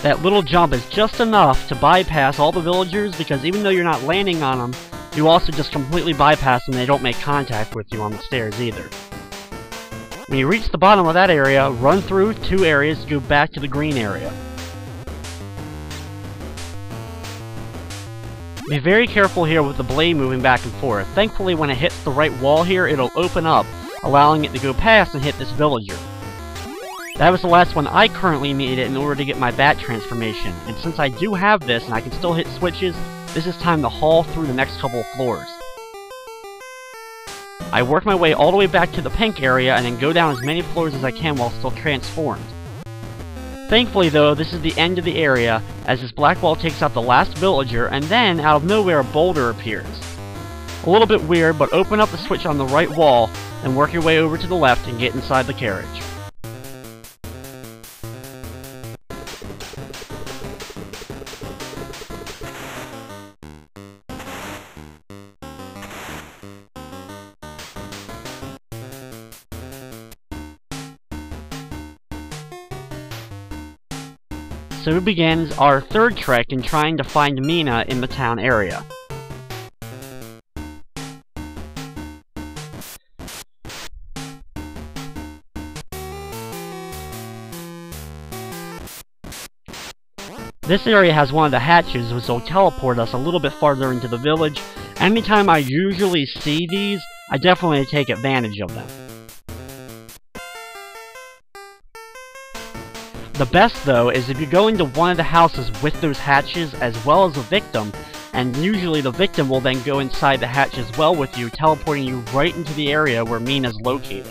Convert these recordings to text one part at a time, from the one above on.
That little jump is just enough to bypass all the villagers, because even though you're not landing on them, you also just completely bypass them and they don't make contact with you on the stairs either. When you reach the bottom of that area, run through 2 areas to go back to the green area. Be very careful here with the blade moving back and forth. Thankfully, when it hits the right wall here, it'll open up, allowing it to go past and hit this villager. That was the last one I currently needed in order to get my bat transformation, and since I do have this and I can still hit switches, this is time to haul through the next couple of floors. I work my way all the way back to the pink area and then go down as many floors as I can while still transformed. Thankfully though, this is the end of the area, as this black wall takes out the last villager, and then out of nowhere a boulder appears. A little bit weird, but open up the switch on the right wall, and work your way over to the left and get inside the carriage. So begins our third trek in trying to find Mina in the town area. This area has one of the hatches, which will teleport us a little bit farther into the village. Anytime I usually see these, I definitely take advantage of them. The best, though, is if you go into one of the houses with those hatches as well as a victim, and usually the victim will then go inside the hatch as well with you, teleporting you right into the area where Mina's located.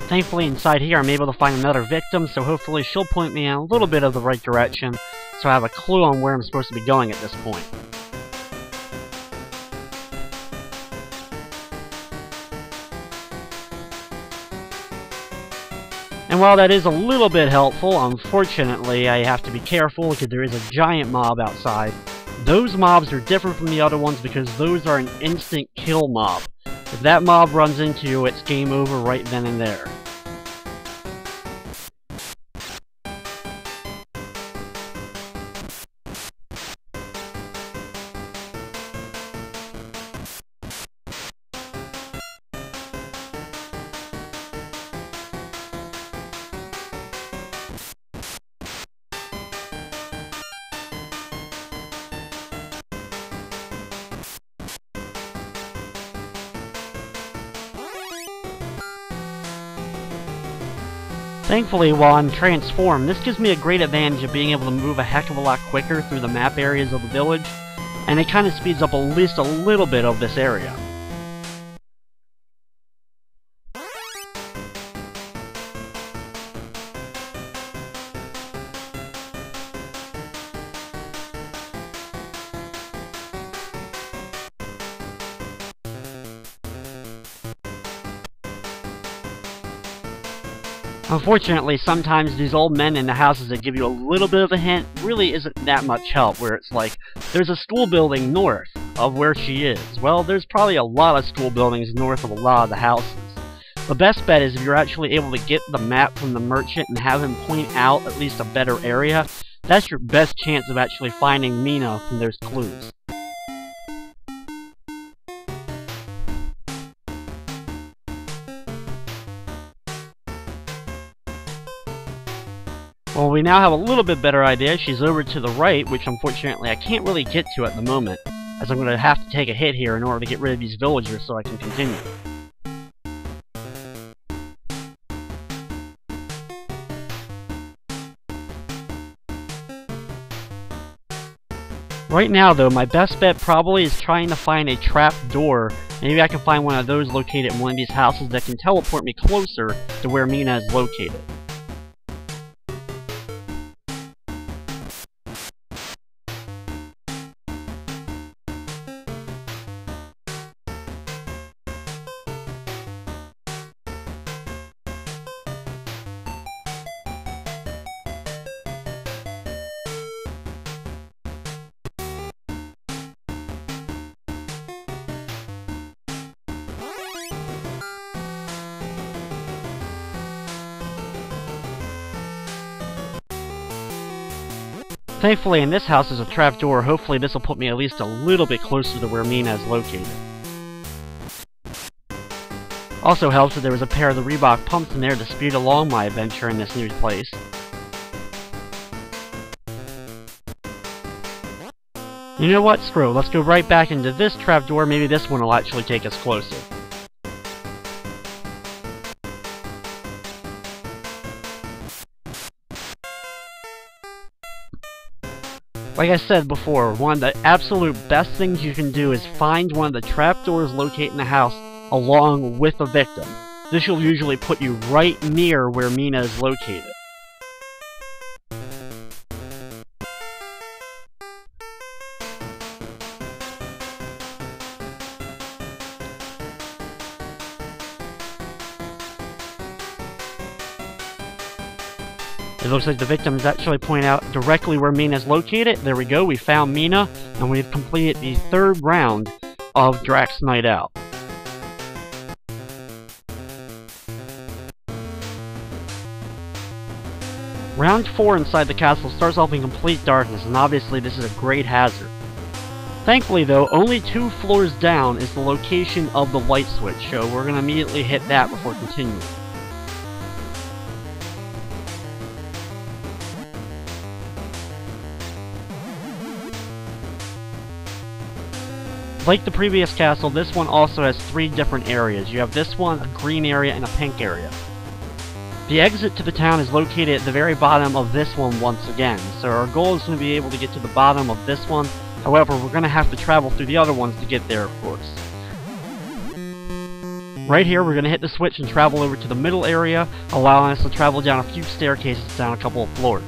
Thankfully inside here I'm able to find another victim, so hopefully she'll point me in a little bit of the right direction, so I have a clue on where I'm supposed to be going at this point. And while that is a little bit helpful, unfortunately I have to be careful because there is a giant mob outside. Those mobs are different from the other ones because those are an instant kill mob. If that mob runs into you, it's game over right then and there. Thankfully, while I'm transformed, this gives me a great advantage of being able to move a heck of a lot quicker through the map areas of the village, and it kind of speeds up at least a little bit of this area. Unfortunately, sometimes these old men in the houses that give you a little bit of a hint really isn't that much help, where it's like, there's a school building north of where she is. Well, there's probably a lot of school buildings north of a lot of the houses. The best bet is if you're actually able to get the map from the merchant and have him point out at least a better area, that's your best chance of actually finding Mina from those clues. Well, we now have a little bit better idea. She's over to the right, which unfortunately I can't really get to at the moment, as I'm going to have to take a hit here in order to get rid of these villagers so I can continue. Right now though, my best bet probably is trying to find a trap door. Maybe I can find one of those located in one of these houses that can teleport me closer to where Mina is located. Thankfully in this house there's a trapdoor. Hopefully this will put me at least a little bit closer to where Mina is located. Also helps that there was a pair of the Rebok Pumps in there to speed along my adventure in this new place. You know what? Screw it. Let's go right back into this trapdoor. Maybe this one will actually take us closer. Like I said before, one of the absolute best things you can do is find one of the trapdoors located in the house along with a victim. This will usually put you right near where Mina is located. It looks like the victim is actually pointing out directly where Mina is located. There we go, we found Mina, and we've completed the 3rd round of Dracs Night Out. Round 4 inside the castle starts off in complete darkness, and obviously this is a great hazard. Thankfully though, only 2 floors down is the location of the light switch, so we're going to immediately hit that before continuing. Like the previous castle, this one also has 3 different areas. You have this one, a green area, and a pink area. The exit to the town is located at the very bottom of this one once again, so our goal is going to be able to get to the bottom of this one. However, we're going to have to travel through the other ones to get there, of course. Right here, we're going to hit the switch and travel over to the middle area, allowing us to travel down a few staircases down a couple of floors.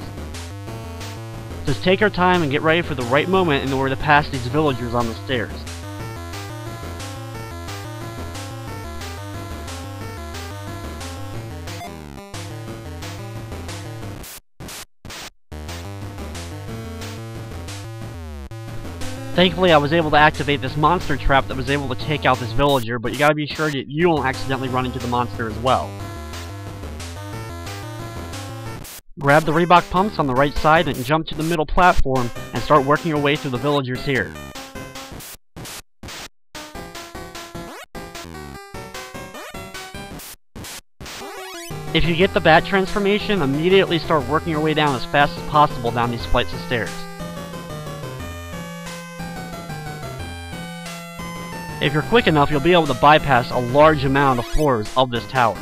Just take our time and get ready for the right moment in order to pass these villagers on the stairs. Thankfully, I was able to activate this monster trap that was able to take out this villager, but you gotta be sure that you don't accidentally run into the monster as well. Grab the Rebok Pumps on the right side and jump to the middle platform and start working your way through the villagers here. If you get the bat transformation, immediately start working your way down as fast as possible down these flights of stairs. If you're quick enough, you'll be able to bypass a large amount of floors of this tower.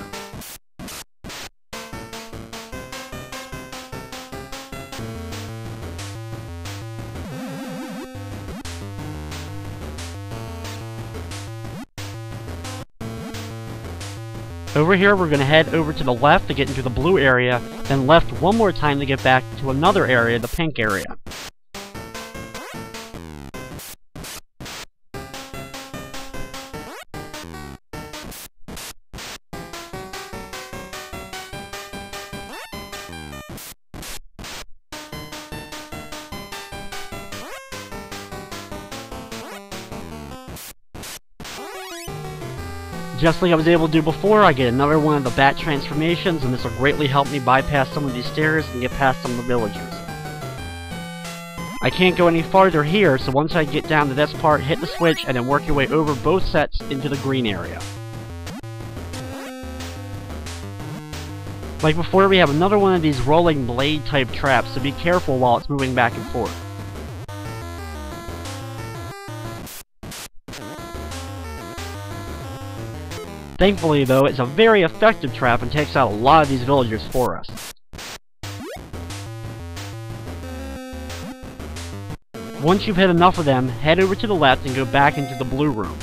Over here, we're going to head over to the left to get into the blue area, then left one more time to get back to another area, the pink area. Just like I was able to do before, I get another one of the bat transformations, and this will greatly help me bypass some of these stairs and get past some of the villagers. I can't go any farther here, so once I get down to this part, hit the switch, and then work your way over both sets into the green area. Like before, we have another one of these rolling blade type traps, so be careful while it's moving back and forth. Thankfully though, it's a very effective trap and takes out a lot of these villagers for us. Once you've hit enough of them, head over to the left and go back into the blue room.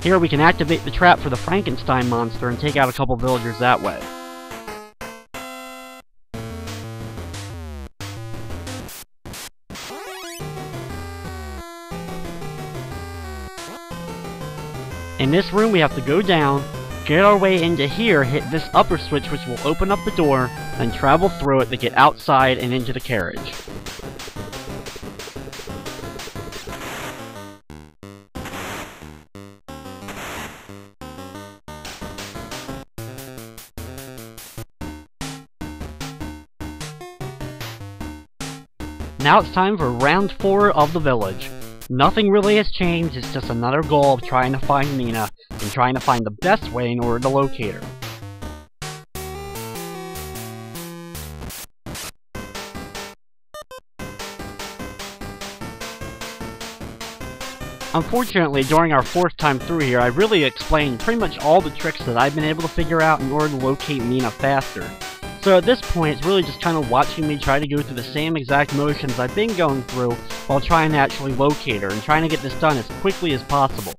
Here we can activate the trap for the Frankenstein monster and take out a couple villagers that way. In this room we have to go down, get our way into here, hit this upper switch which will open up the door, then travel through it to get outside and into the carriage. Now it's time for round 4 of the village. Nothing really has changed, it's just another goal of trying to find Mina, and trying to find the best way in order to locate her. Unfortunately, during our 4th time through here, I really explained pretty much all the tricks that I've been able to figure out in order to locate Mina faster. So at this point, it's really just kind of watching me try to go through the same exact motions I've been going through while trying to actually locate her, and trying to get this done as quickly as possible.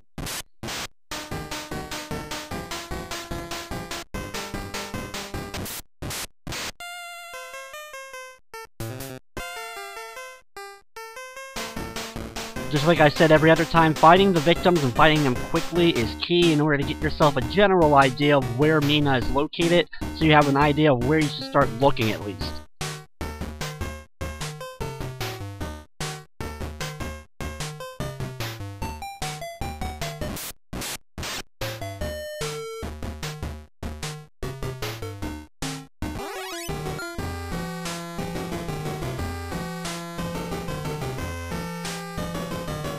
Just like I said every other time, fighting the victims and fighting them quickly is key in order to get yourself a general idea of where Mina is located, so you have an idea of where you should start looking at least.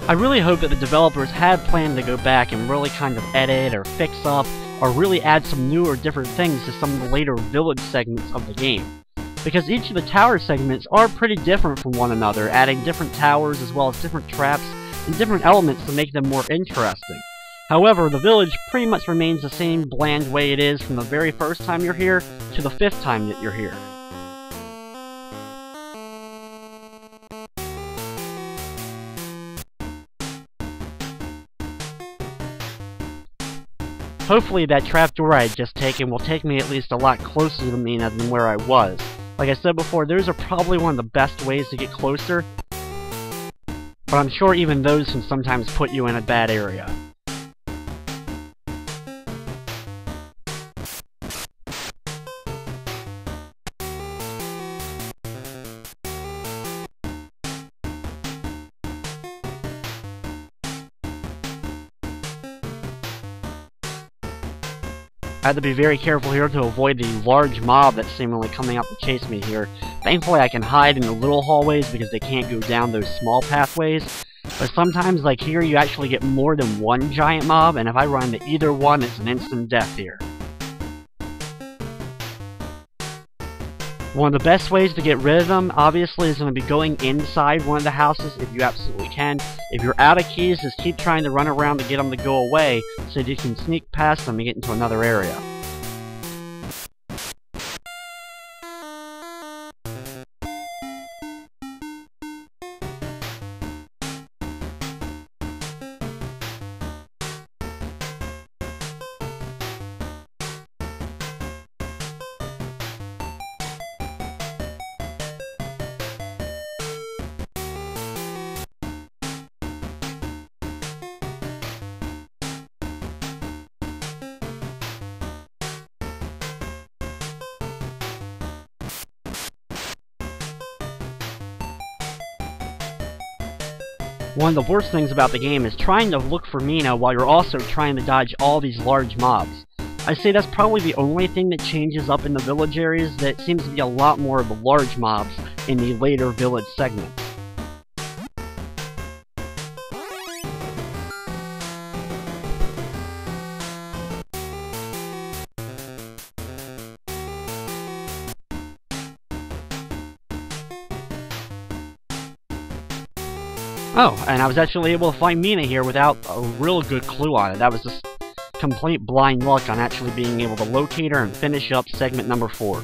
I really hope that the developers had planned to go back and really kind of edit or fix up or really add some new or different things to some of the later village segments of the game. Because each of the tower segments are pretty different from one another, adding different towers as well as different traps and different elements to make them more interesting. However, the village pretty much remains the same bland way it is from the very first time you're here to the 5th time that you're here. Hopefully that trapdoor I had just taken will take me at least a lot closer to Mina than where I was. Like I said before, those are probably one of the best ways to get closer, but I'm sure even those can sometimes put you in a bad area. I had to be very careful here to avoid the large mob that's seemingly coming up to chase me here. Thankfully I can hide in the little hallways because they can't go down those small pathways. But sometimes, like here, you actually get more than one giant mob, and if I run into either one, it's an instant death here. One of the best ways to get rid of them, obviously, is going to be going inside one of the houses if you absolutely can. If you're out of keys, just keep trying to run around to get them to go away so that you can sneak past them and get into another area. One of the worst things about the game is trying to look for Mina while you're also trying to dodge all these large mobs. I say that's probably the only thing that changes up in the village areas, that seems to be a lot more of the large mobs in the later village segments. Oh, and I was actually able to find Mina here without a real good clue on it. That was just complete blind luck on actually being able to locate her and finish up segment number 4.